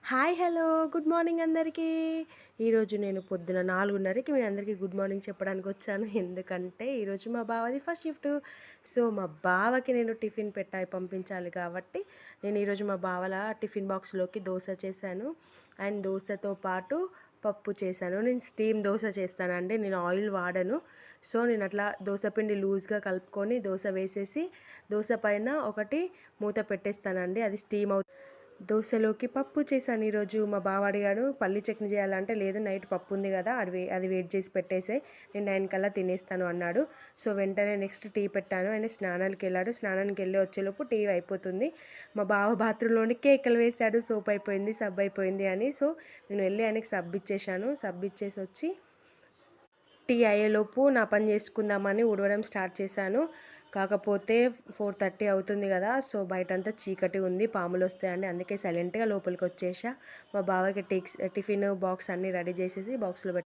Hi hello good morning అందరికీ. ఈరోజు నేను పొద్దున 4:30కి మీ అందరికీ గుడ్ మార్నింగ్ చెప్పడానికి వచ్చాను. ఎందుకంటే ఈరోజు మా బావది ఫస్ట్ షిఫ్ట్. సో మా బావకి నేను టిఫిన్ పంపించాలి కాబట్టి నేను ఈరోజు మా బావల టిఫిన్ బాక్స్లోకి దోశ చేశాను. అండ్ దోశతో పాటు పప్పు చేశాను. నేను స్టీమ్ దోశ చేస్తానండి, నేను ఆయిల్ వాడను. సో నేను అట్లా దోశ పిండి లూజ్గా కలుపుకొని దోశ వేసేసి దోశ పైన ఒకటి మూత పెట్టేస్తానండి, అది స్టీమ్ అవుతుంది. దోశలోకి పప్పు చేశాను ఈరోజు. మా బావ అడిగాడు పల్లి చట్నీ చేయాలంటే, లేదు నైట్ పప్పు ఉంది కదా అది వెయిట్ చేసి పెట్టేసే, నేను 9 కల్లా తినేస్తాను అన్నాడు. సో వెంటనే నెక్స్ట్ టీ పెట్టాను. ఆయన స్నానానికి వెళ్ళాడు, స్నానానికి వెళ్ళి వచ్చేలోపు టీ అయిపోతుంది. మా బావ బాత్రూంలోని కేకలు వేశాడు, సోప్ అయిపోయింది సబ్బు అయిపోయింది అని. సో నేను వెళ్ళి ఆయనకి సబ్బు ఇచ్చేసాను. సబ్బు ఇచ్చేసి వచ్చి టీ అయ్యేలోపు నా పని చేసుకుందామని ఉడవడం స్టార్ట్ చేశాను. కాకపోతే 4:30 అవుతుంది కదా, సో బయటంతా చీకటి ఉంది, పాములు వస్తాయండి, అందుకే సైలెంట్గా లోపలికి వచ్చేసా. మా బావకి టిఫిన్ బాక్స్ అన్నీ రెడీ చేసేసి బాక్స్లో